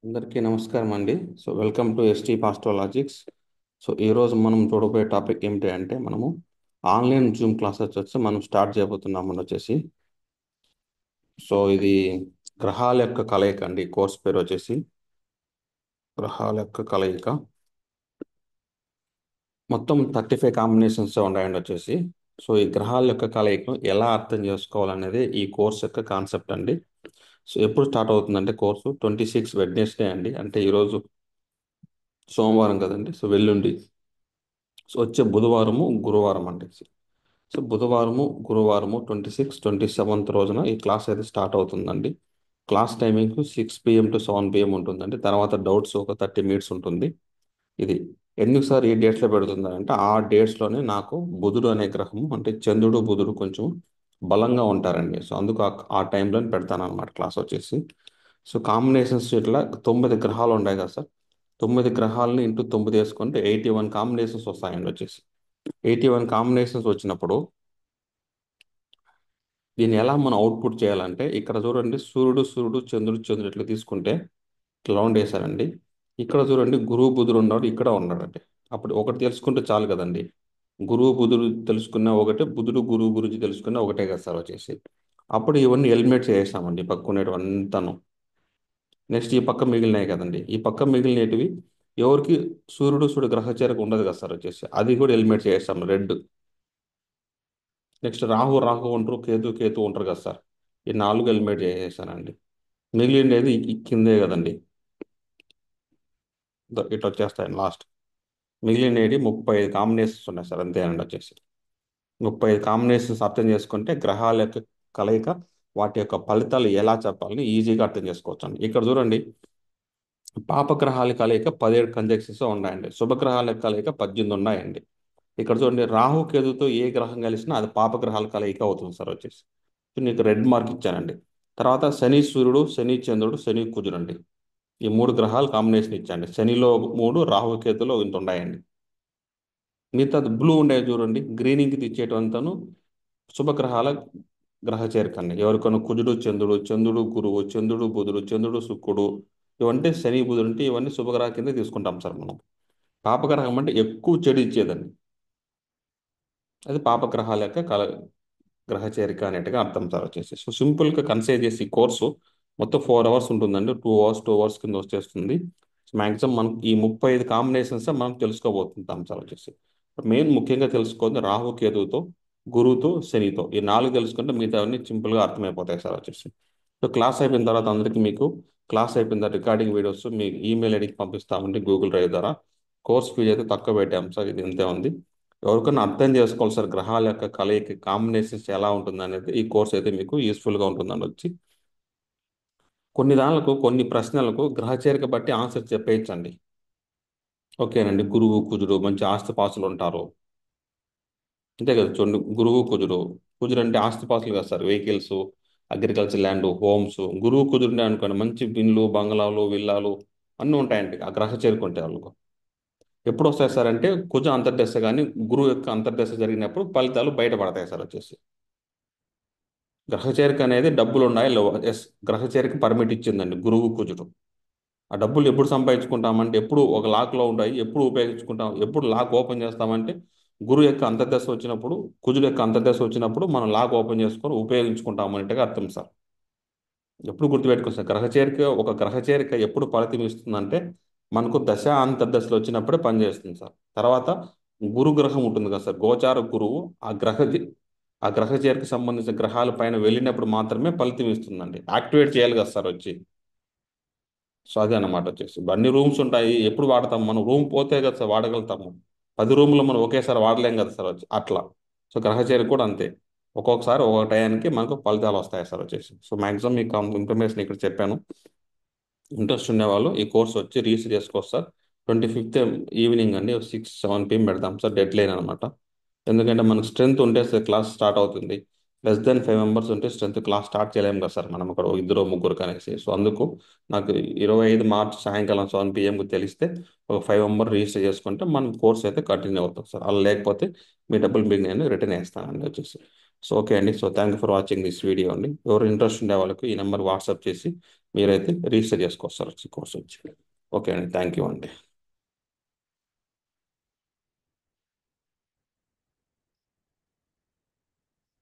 అందరికీ నమస్కారం అండి. వెల్కమ్ టు ఎస్టీ పాస్ట్రాలజిక్స్. ఈరోజు మనం చూడబోయే టాపిక్ ఏమిటి అంటే మనము ఆన్లైన్ జూమ్ క్లాసెస్ వచ్చి మనం స్టార్ట్ చేయబోతున్నాం వచ్చేసి. ఇది గ్రహాల యొక్క కలయిక అండి. కోర్స్ పేరు వచ్చేసి గ్రహాల యొక్క కలయిక. మొత్తం 35 కాంబినేషన్స్ ఉన్నాయండి వచ్చేసి. ఈ గ్రహాల యొక్క కలయికను ఎలా అర్థం చేసుకోవాలనేది ఈ కోర్స్ యొక్క కాన్సెప్ట్ అండి. ఎప్పుడు స్టార్ట్ అవుతుందంటే కోర్సు 26 వెడ్నెస్డే అండి. అంటే ఈరోజు సోమవారం కదండి. వెల్లుండి వచ్చే బుధవారము గురువారం అండి. బుధవారము గురువారము 26, 27 రోజున ఈ క్లాస్ అయితే స్టార్ట్ అవుతుందండి. Class timing 6 PM to 7 PM ఉంటుందండి. తర్వాత డౌట్స్ ఒక 30 మినిట్స్ ఉంటుంది. ఇది ఎందుకు సార్ ఈ డేట్స్లో పెడుతుందంటే ఆ డేట్స్లోనే నాకు బుధుడు అనే గ్రహము అంటే చంద్రుడు బుధుడు కొంచెం బలంగా ఉంటారండి. అందుకు ఆ టైంలో పెడతాను అనమాట క్లాస్ వచ్చేసి. కాంబినేషన్స్ ఇట్లా 9 గ్రహాలు ఉన్నాయి కదా సార్. 9 గ్రహాలని ఇంటూ 9 వేసుకుంటే 81 కాంబినేషన్స్ వస్తాయండి వచ్చేసి. 81 కాంబినేషన్స్ వచ్చినప్పుడు దీన్ని ఎలా మనం అవుట్పుట్ చేయాలంటే ఇక్కడ చూడండి, సూర్యుడు చంద్రుడు ఇట్లా తీసుకుంటే ఇట్లా రౌండ్ వేశారండి. ఇక్కడ చూడండి, గురువు బుధుడు ఉన్నాడు, ఇక్కడ ఉన్నాడండి. అప్పుడు ఒకటి తెలుసుకుంటే చాలు కదండి. గురువు బుధుడు తెలుసుకున్న ఒకటే, బుధుడు గురువు గురించి తెలుసుకున్న ఒకటే కదా సార్ వచ్చేసి. అప్పుడు ఇవన్నీ ఎలిమినేట్ చేసామండి పక్కనేటివంతాను. నెక్స్ట్ ఈ పక్క మిగిలినాయి కదండి. ఈ పక్క మిగిలినవి ఎవరికి సూర్యుడు గ్రహచర్యకు ఉండదు కదా సార్ వచ్చేసి. అది కూడా ఎలిమినేట్ చేసాం రెడ్. నెక్స్ట్ రాహు ఉంటారు, కేతు ఉంటారు కదా సార్. ఈ 4 ఎలిమినేట్ చేసేసానండి. మిగిలినది కిందే కదండి. ఇట్లా వచ్చేస్తాయండి లాస్ట్. మిగిలినవి 35 కాంబినేషన్స్ ఉన్నాయి సార్, అంతేనండి వచ్చేసి. 35 కాంబినేషన్స్ అర్థం చేసుకుంటే గ్రహాల యొక్క కలయిక, వాటి యొక్క ఫలితాలు ఎలా చెప్పాలని ఈజీగా అర్థం చేసుకోవచ్చు అండి. ఇక్కడ చూడండి, పాపగ్రహాల కలయిక 17 కంజక్షన్స్ ఉన్నాయండి. శుభగ్రహాల కలయిక 18 ఉన్నాయండి. ఇక్కడ చూడండి, రాహు కేతుతో ఏ గ్రహం కలిసినా అది పాపగ్రహాల కలయిక అవుతుంది సార్ వచ్చేసి. నీకు రెడ్ మార్క్ ఇచ్చానండి. తర్వాత శని సూర్యుడు, శని చంద్రుడు, శని కుజుడు అండి. ఈ 3 గ్రహాలు కాంబినేషన్ ఇచ్చాండి. శనిలో 3, రాహు కేతులో ఇంత ఉన్నాయండి. మిగతా బ్లూ ఉండేది చూడండి, గ్రీనింగ్కి తెచ్చేటంతను శుభగ్రహాల గ్రహ చేరికండి. ఎవరికైనా కుజుడు చంద్రుడు, చంద్రుడు గురువు, చంద్రుడు బుధుడు, చంద్రుడు శుక్రుడు, ఇవంటే శని బుధుడు అంటే ఇవన్నీ శుభగ్రహ కింద తీసుకుంటాం సార్ మనం. పాపగ్రహం అంటే ఎక్కువ చెడు ఇచ్చేదండి. అది పాపగ్రహాల యొక్క గ్రహ చేరిక అనేట్టుగా అర్థం సార్ వచ్చేసి. సింపుల్గా కన్సిడర్ చేసి ఈ కోర్సు మొత్తం 4 అవర్స్ ఉంటుందండి. 2 అవర్స్ కింద వచ్చేస్తుంది. మ్యాక్సిమం మనం ఈ 35 కాంబినేషన్స్ మనం తెలుసుకోబోతుంటాం సార్ వచ్చేసి. మెయిన్ ముఖ్యంగా తెలుసుకోండి రాహు కేతువుతో, గురువుతో, శనితో, ఈ 4 తెలుసుకుంటే మిగతా అన్ని సింపుల్గా అర్థమైపోతాయి సార్ వచ్చేసి. క్లాస్ అయిపోయిన తర్వాత అందరికీ మీకు క్లాస్ అయిపోయిన తర్వాత రికార్డింగ్ వీడియోస్ మీ ఈమెయిల్ ఐడికి పంపిస్తామండి గూగుల్ డ్రైవ్ ద్వారా. కోర్స్ ఫీజు అయితే తక్కువ పెట్టాం సార్, ఇది ఇంతే ఉంది. ఎవరికైనా అర్థం చేసుకోవాలి సార్ గ్రహాల యొక్క కలయిక కాంబినేషన్స్ ఎలా ఉంటుంది అనేది, ఈ కోర్స్ అయితే మీకు యూస్ఫుల్గా ఉంటుందండి వచ్చి. కొన్ని ప్రశ్నలకు గ్రహచేరిక బట్టి ఆన్సర్ చెప్పేయచ్చండి. ఓకేనండి. గురువు కుజుడు మంచి ఆస్తిపాస్తులు ఉంటారు, అంతే కదా. చూడండి, గురువు కుజుడు. కుజుడు అంటే ఆస్తిపాస్తులు కదా sir, vehicles, agriculture land, homes. గురువు కుజుడు అనుకోండి, మంచి బిన్లు, బంగ్లాలు, విల్లాలు అన్నీ ఉంటాయండి ఆ గ్రహ చేరుకుంటే వాళ్ళకు. ఎప్పుడు వస్తాయి సార్ అంటే కుజ అంతర్దశ కానీ గురువు యొక్క అంతర్దశ జరిగినప్పుడు ఫలితాలు బయటపడతాయి సార్ వచ్చేసి. గ్రహచేరిక అనేది డబ్బులు ఉన్నాయి ఎస్, గ్రహచేరిక పర్మిట్ ఇచ్చిందండి గురువు కుజుడు. ఆ డబ్బులు ఎప్పుడు సంపాదించుకుంటామంటే ఎప్పుడు ఒక లాక్లో ఉంటాయి, ఎప్పుడు ఉపయోగించుకుంటాం, ఎప్పుడు లాక్ ఓపెన్ చేస్తామంటే గురువు యొక్క అంతర్దశ వచ్చినప్పుడు, కుజుడు యొక్క అంతర్దశ వచ్చినప్పుడు మనం లాక్ ఓపెన్ చేసుకొని ఉపయోగించుకుంటాం అనేట్టుగా అర్థం సార్. ఎప్పుడు గుర్తుపెట్టుకోండి సార్, గ్రహచేరిక ఎప్పుడు ఫలితం ఇస్తుందంటే మనకు దశ అంతర్దశలు వచ్చినప్పుడే పనిచేస్తుంది సార్. తర్వాత గురు గ్రహం ఉంటుంది కదా సార్, గోచార గురువు ఆ గ్రహచేరికి సంబంధించిన గ్రహాల పైన వెళ్ళినప్పుడు మాత్రమే ఫలితం ఇస్తుందండి. యాక్టివేట్ చేయాలి కదా సార్ వచ్చి. అదే అన్నమాట వచ్చేసి. అన్ని రూమ్స్ ఉంటాయి, ఎప్పుడు వాడతాం మనం? రూమ్ పోతే కదా సార్ వాడగలుగుతాము. 10 రూమ్లు మనం ఒకేసారి వాడలేం కదా సార్ వచ్చి అట్లా. గ్రహచర్య కూడా అంతే. ఒక్కొక్కసారి ఒక్కొక్క టయానికి మనకు ఫలితాలు వస్తాయి సార్ వచ్చేసి. మాక్సిమం మీకు ఇన్ఫర్మేషన్ ఇక్కడ చెప్పాను. ఇంట్రెస్ట్ ఉండేవాళ్ళు ఈ కోర్స్ వచ్చి రిజిస్టర్ చేసుకోవచ్చు సార్. 25th ఈవినింగ్ అండి, 6-7 PM పెడతాం సార్, డెడ్ లైన్ అనమాట. ఎందుకంటే మనకు స్ట్రెంత్ ఉంటే సార్ క్లాస్ స్టార్ట్ అవుతుంది. less than 5 members ఉంటే స్ట్రెంత్ క్లాస్ స్టార్ట్ చేయలేము కదా సార్ మనం, అక్కడ ఇద్దరు ముగ్గురు కనేసి. అందుకు నాకు 25 మార్చ్ సాయంకాలం 7 PM తెలిస్తే ఒక 5 మెంబర్ రిజిస్టర్ చేసుకుంటే మనం కోర్స్ అయితే కంటిన్యూ అవుతుంది సార్. అలా లేకపోతే మీ డబ్బులు మిగిలిన రిటర్న్ వేస్తానండి వచ్చేసి. ఓకే అండి. Thank you for watching this video అండి. ఎవరు ఇంట్రెస్ట్ ఉండే వాళ్ళకి ఈ నెంబర్ వాట్సాప్ చేసి మీరైతే రిజిస్టర్ చేసుకోవచ్చు సార్ కోర్స్ వచ్చి. ఓకే అండి, థ్యాంక్ యూ అండి.